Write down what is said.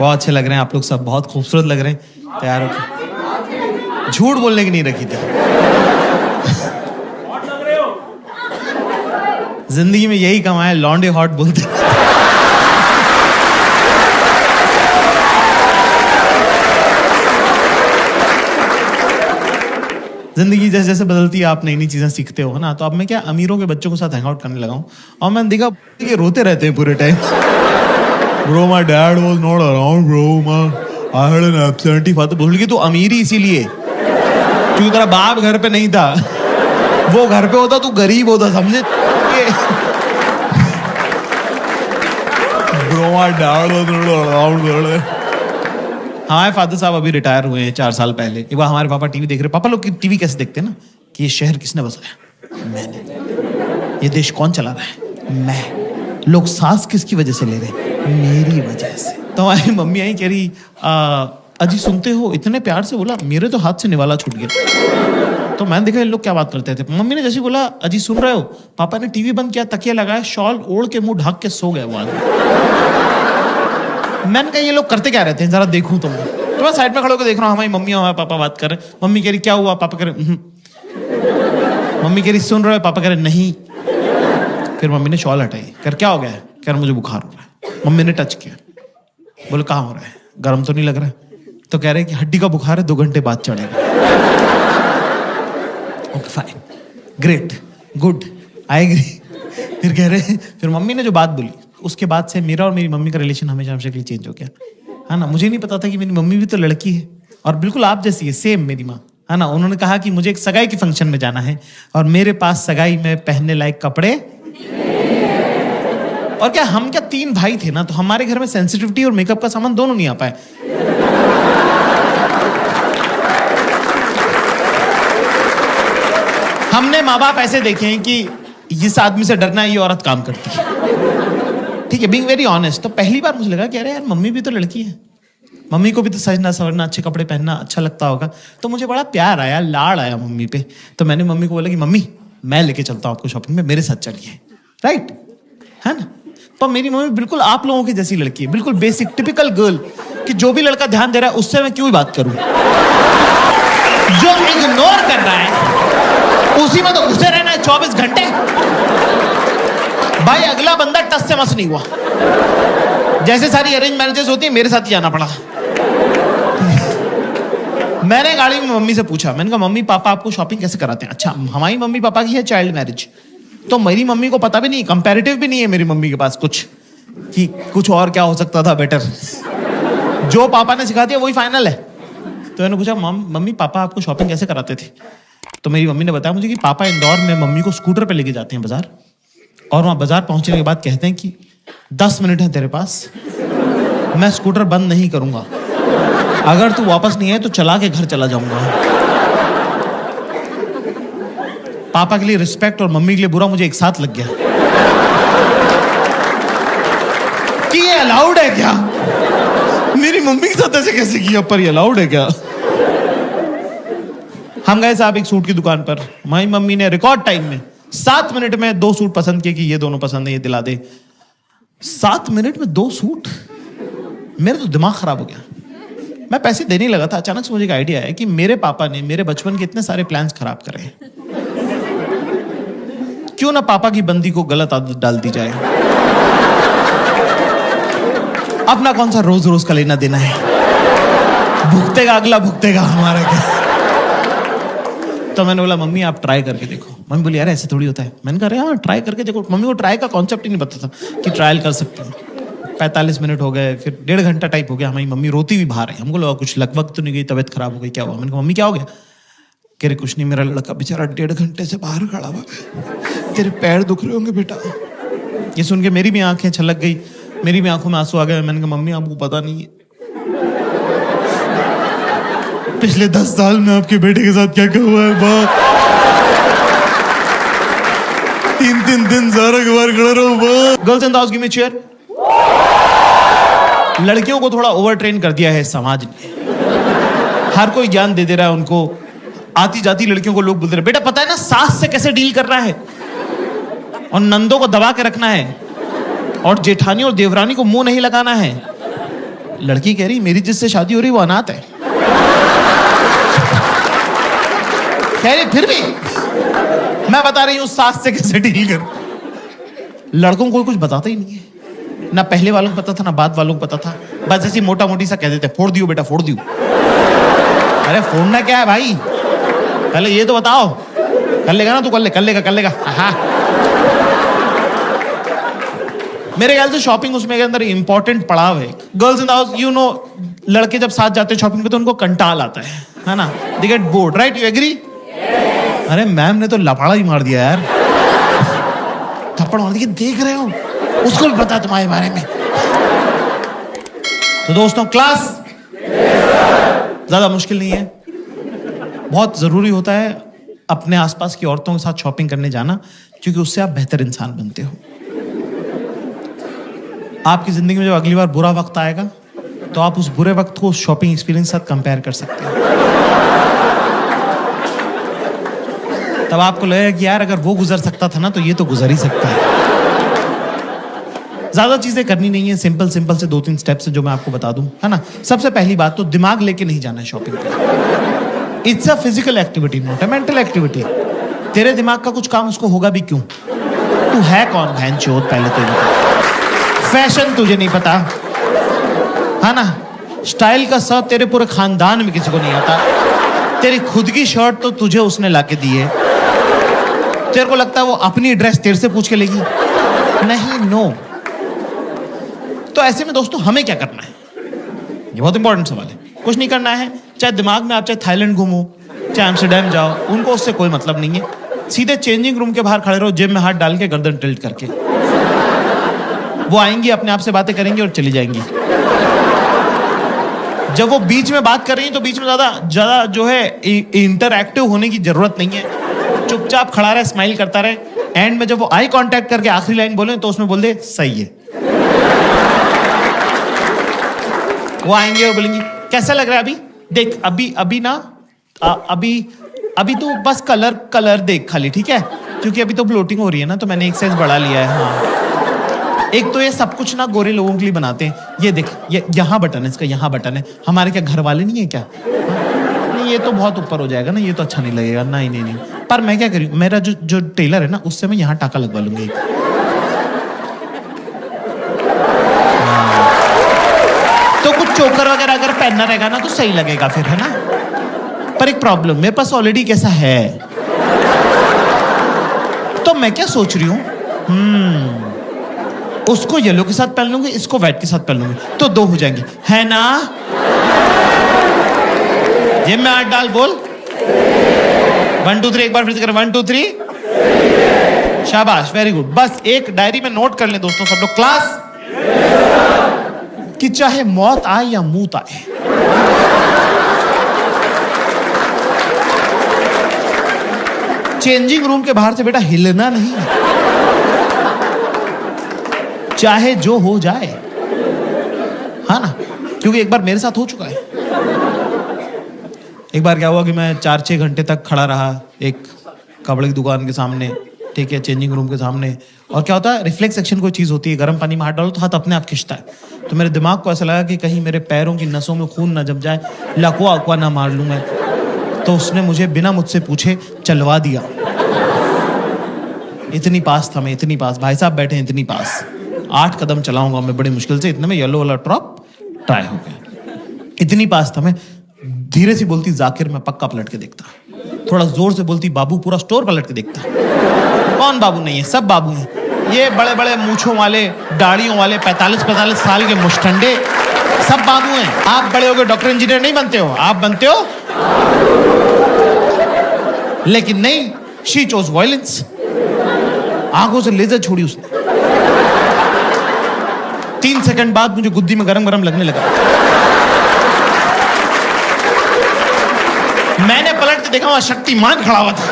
बहुत अच्छे लग रहे हैं आप लोग सब, बहुत खूबसूरत लग रहे हैं। तैयार हो? झूठ बोलने की नहीं रखी थी। जिंदगी में यही कमाया, लॉन्डे हॉट बोलते। जिंदगी जैसे जैसे बदलती है आप नई नई चीजें सीखते हो ना। तो अब मैं क्या अमीरों के बच्चों के साथ हैंग आउट करने लगा हूं और मैंने देखा ये रोते रहते हैं पूरे time. Bro, my dad was not around, bro. I had an absentee father. बोल कि तू अमीर ही इसीलिए क्योंकि तेरा बाप घर पे नहीं था। वो घर पे होता तू गरीब होता, समझे? Bro, my dad was not around, bro. हमारे फादर साहब अभी रिटायर हुए हैं 4 साल पहले। एक बार हमारे पापा टीवी देख रहे। पापा लोग टीवी कैसे देखते हैं ना कि ये शहर किसने बसाया? मैंने। ये देश कौन चला रहा है? मैं। लोग सांस किसकी वजह से ले रहे हैं? मेरी वजह से। तो हमारी मम्मी आई कह रही अजी सुनते हो? इतने प्यार से बोला, मेरे तो हाथ से निवाला छूट गया। तो मैंने देखा ये लोग क्या बात करते थे। मम्मी ने जैसे बोला अजी सुन रहे हो, पापा ने टीवी बंद किया, तकिया लगाया, शॉल ओढ़ के मुंह ढक के सो गए वो आदमी। मैंने कहा ये लोग करते क्या रहते हैं, जरा देखूं तुम। तो मैं साइड में खड़े होकर देख रहा हूँ, हमारी मम्मी और हमारे पापा बात कर रहे हैं। मम्मी कह रही क्या हुआ? पापा कह रहे मम्मी कह रही सुन रहे हो? पापा कह रहे नहीं। फिर मम्मी ने शॉल हटाई, कर क्या हो गया है? कह रहा मुझे बुखार हो रहा है। मम्मी ने टच किया, बोले कहाँ हो रहा है? गर्म तो नहीं लग रहा है? तो कह रहे कि हड्डी का बुखार है, 2 घंटे बाद चढ़ेगा। Okay fine, great, good, I agree. फिर कह रहे, फिर मम्मी ने जो बात बोली उसके बाद से मेरा और मेरी मम्मी का रिलेशन हमेशा हमेशा के लिए चेंज हो गया, है ना। मुझे नहीं पता था कि मेरी मम्मी भी तो लड़की है और बिल्कुल आप जैसी है, सेम मेरी माँ, है ना। उन्होंने कहा कि मुझे एक सगाई के फंक्शन में जाना है और मेरे पास सगाई में पहनने लायक कपड़े। और क्या हम क्या 3 भाई थे ना, तो हमारे घर में सेंसिटिविटी और मेकअप का सामान दोनों नहीं आ पाए। हमने माँ बाप ऐसे देखे हैं कि इस आदमी से डरना है, ये औरत काम करती है, ठीक है, बीइंग वेरी ऑनेस्ट। तो पहली बार मुझे लगा कि अरे यार मम्मी भी तो लड़की है, मम्मी को भी तो सजना सवरना, अच्छे कपड़े पहनना अच्छा लगता होगा। तो मुझे बड़ा प्यार आया, लाड़ आया मम्मी पे। तो मैंने मम्मी को बोला कि मम्मी मैं लेके चलता हूँ आपको शॉपिंग में, मेरे साथ चलिए, राइट, है ना। पर मेरी मम्मी बिल्कुल आप लोगों की जैसी लड़की है, बिल्कुल बेसिक टिपिकल गर्ल, कि जो भी लड़का ध्यान दे रहा है उससे मैं क्यों बात करूं। जो इग्नोर कर रहा है उसी में तो घुसे रहना है 24 घंटे। भाई अगला बंदा टस से मस नहीं हुआ। जैसे सारी अरेंज मैरिजेस होती है, मेरे साथ ही जाना पड़ा। मैंने गाड़ी में मम्मी से पूछा, मैंने कहा मम्मी पापा आपको शॉपिंग कैसे कराते हैं? अच्छा, हमारी मम्मी पापा की है चाइल्ड मैरिज, तो मेरी मम्मी को पता भी नहीं, कंपैरेटिव भी नहीं है मेरी मम्मी के पास कुछ कि कुछ और क्या हो सकता था बेटर। जो पापा ने सिखा दिया वही फाइनल है। तो मैंने पूछा मम्मी पापा आपको शॉपिंग कैसे कराते थे? तो मेरी मम्मी ने बताया मुझे कि पापा इंदौर में मम्मी को स्कूटर पे लेके जाते हैं बाजार, और वहां बाजार पहुंचने के बाद कहते हैं कि 10 मिनट है तेरे पास, मैं स्कूटर बंद नहीं करूंगा, अगर तू वापस नहीं आए तो चला के घर चला जाऊंगा। पापा के लिए रिस्पेक्ट और मम्मी के लिए बुरा मुझे एक साथ लग गया कि ये अलाउड है क्या? मेरी मम्मी के साथ ऐसे कैसे किया, पर ये अलाउड है क्या? हम गए साहब एक सूट की दुकान पर, हमारी मम्मी ने रिकॉर्ड टाइम में 7 मिनट में 2 सूट पसंद किए कि ये दोनों पसंद है, ये दिला दे। 7 मिनट में 2 सूट, मेरा तो दिमाग खराब हो गया। मैं पैसे देने लगा था, अचानक से मुझे एक आइडिया आया कि मेरे पापा ने मेरे बचपन के इतने सारे प्लान्स खराब करे, क्यों ना पापा की बंदी को गलत आदत डाल दी जाए। अपना कौन सा रोज रोज का लेना देना है, भुगतेगा अगला, भुगतेगा हमारा क्या। तो मैंने बोला मम्मी आप ट्राई करके देखो। मम्मी बोली यार ऐसे थोड़ी होता है। मैंने कहा हाँ ट्राई करके देखो। मम्मी को ट्राई का कॉन्सेप्ट ही नहीं पता था कि ट्रायल कर सकते हैं। 45 मिनट हो गए, फिर 1.5 घंटा टाइप हो गया। हमारी मम्मी रोती हुई बाहर है, हमको लगा कुछ लगभग तो नहीं गई, तबीयत खराब हो गई, क्या हुआ? मैंने कहा मम्मी क्या हो गया? कह रहे कुछ नहीं, मेरा लड़का बेचारा 1.5 घंटे से बाहर खड़ा हुआ, तेरे पैर दुख रहे होंगे बेटा। ये सुन के मेरी भी आंखें छलक गई, मेरी भी आंखों में आंसू आ गए। मैंने कहा मम्मी आपको पता नहीं है पिछले 10 साल में आपके बेटे के साथ क्या क्या हुआ है। बाप 3 दिन सारा के बाहर खड़ा रहा। Girls and give me chair. लड़कियों को थोड़ा ओवर ट्रेन कर दिया है समाज ने, हर कोई ज्ञान दे रहा है उनको। आती जाती लड़कियों को लोग बोलते रहे बेटा पता है ना सास से कैसे डील करना है, और नंदों को दबा के रखना है, और जेठानी और देवरानी को मुंह नहीं लगाना है। लड़की कह रही मेरी जिससे शादी हो रही वो अनाथ है। कह रही फिर भी मैं बता रही हूं सास से कैसे डील कर। लड़कों को कुछ बताता ही नहीं है, ना पहले वालों को पता था ना बाद वालों को पता था, बस ऐसी मोटा मोटी सा कह देते फोड़ दियो बेटा फोड़ दियो। अरे फोड़ना क्या है भाई, पहले ये तो बताओ। कर लेगा ना तू, कर लेगा। हाँ मेरे ख्याल से शॉपिंग उसमें के अंदर इंपॉर्टेंट पड़ाव है। Girls in the house you know, लड़के जब साथ जाते हैं शॉपिंग पे तो उनको कंटाल आता है ना, they get bored, right, you agree? अरे मैम ने तो लफाड़ा ही मार दिया यार, थप्पड़ मार दिया, देख रहे हो उसको भी पता तुम्हारे बारे में। तो दोस्तों क्लास ज्यादा मुश्किल नहीं है, बहुत जरूरी होता है अपने आसपास की औरतों के साथ शॉपिंग करने जाना, क्योंकि उससे आप बेहतर इंसान बनते हो। आपकी जिंदगी में जब अगली बार बुरा वक्त आएगा तो आप उस बुरे वक्त को शॉपिंग एक्सपीरियंस के साथ कंपेयर कर सकते हो। तब आपको लगेगा कि यार अगर वो गुजर सकता था ना तो ये तो गुजर ही सकता है। ज्यादा चीजें करनी नहीं है, सिंपल से 2-3 स्टेप्स जो मैं आपको बता दूं, है ना। सबसे पहली बात तो दिमाग लेके नहीं जाना है शॉपिंग पे। It's a physical activity, not a mental activity. तेरे दिमाग का कुछ काम उसको होगा भी क्यों? तू है कौन भैंचोद? पहले तो फैशन तुझे नहीं पता, है ना। स्टाइल का सब तेरे पूरे खानदान में किसी को नहीं आता। तेरी खुद की शर्ट तो तुझे उसने लाके दी है, तेरे को लगता है वो अपनी ड्रेस तेरे से पूछ के लेगी? नहीं, नो। तो ऐसे में दोस्तों हमें क्या करना है, ये बहुत इंपॉर्टेंट सवाल है। कुछ नहीं करना है, चाहे दिमाग में आप चाहे थाईलैंड घूमो, चाहे एम्स्टर्डम जाओ, उनको उससे कोई मतलब नहीं है। सीधे चेंजिंग रूम के बाहर खड़े रहो, जेब में हाथ डाल के, गर्दन टिल्ट करके। वो आएंगी, अपने आप से बातें करेंगी और चली जाएंगी। जब वो बीच में बात कर रही है तो बीच में ज्यादा जो है इंटरएक्टिव होने की जरूरत नहीं है। चुपचाप खड़ा रहे, स्माइल करता रहे। एंड में जब वो आई कांटेक्ट करके आखिरी लाइन बोले तो उसमें बोल दे सही है। वो आएंगे और बोलेंगी कैसा लग रहा है अभी, देख अभी ना अभी तो बस कलर देख खाली, ठीक है, क्योंकि अभी तो ब्लोटिंग हो रही है ना, तो मैंने एक साइज बढ़ा लिया है। हाँ, एक तो ये सब कुछ ना गोरे लोगों के लिए बनाते हैं। ये देख, ये यहाँ बटन है, इसका यहाँ बटन है। हमारे क्या घर वाले नहीं है क्या? नहीं, ये तो बहुत ऊपर हो जाएगा ना, ये तो अच्छा नहीं लगेगा। नहीं। पर मैं क्या करूँ, मेरा जो टेलर है ना, उससे मैं यहाँ टाका लगवा लूंगी। तो कुछ चोकर वगैरह अगर पहनना रहेगा ना तो सही लगेगा फिर, है ना। पर एक प्रॉब्लम, मेरे पास ऑलरेडी कैसा है, तो मैं क्या सोच रही हूँ, उसको येलो के साथ पहन लूंगी, इसको व्हाइट के साथ पहन लूंगी, तो 2 हो जाएंगे, है ना। ये मैं हाथ डाल, बोल 1 2 3, एक बार फिर से कर, 1 2 3, शाबाश, वेरी गुड। बस एक डायरी में नोट कर ले दोस्तों सब लोग, क्लास, कि चाहे मौत आए या मूत आए, चेंजिंग रूम के बाहर से बेटा हिलना नहीं है, चाहे जो हो जाए, हाँ ना। क्योंकि एक बार मेरे साथ हो चुका है। एक बार क्या हुआ कि मैं 4-6 घंटे तक खड़ा रहा एक कपड़े की दुकान के सामने, ठीक है, चेंजिंग रूम के सामने। और क्या होता है, रिफ्लेक्स एक्शन कोई चीज होती है, गर्म पानी में हाथ डालो तो हाथ अपने आप खिंचता है। तो मेरे दिमाग को ऐसा लगा कि कहीं मेरे पैरों की नसों में खून ना जम जाए, लकवा अकवा ना मार लूं मैं। तो उसने मुझे बिना मुझसे पूछे चलवा दिया। इतनी पास था मैं, इतनी पास, भाई साहब बैठे हैं इतनी पास। 8 कदम चलाऊंगा मैं बड़ी मुश्किल से, इतने में येलो वाला ड्रॉप ट्राई हो गया। इतनी पास था मैं। धीरे से बोलती जाकिर, मैं पक्का पलट के देखता। थोड़ा जोर से बोलती बाबू, पूरा स्टोर पलट के देखता। कौन बाबू नहीं है, सब बाबू हैं। ये बड़े बड़े मूछों वाले, दाढ़ियों वाले, 45-45 साल के मुष्टंडे, सब बाबू हैं। आप बड़े हो गए डॉक्टर इंजीनियर नहीं बनते हो, आप बनते हो। लेकिन नहीं, शी चोज वायलेंस। आंखों से लेजर छोड़ी उसने। 3 सेकंड बाद मुझे गुद्दी में गरम गरम लगने लगा। मैंने पलट के देखा, वहां शक्तिमान खड़ा हुआ था।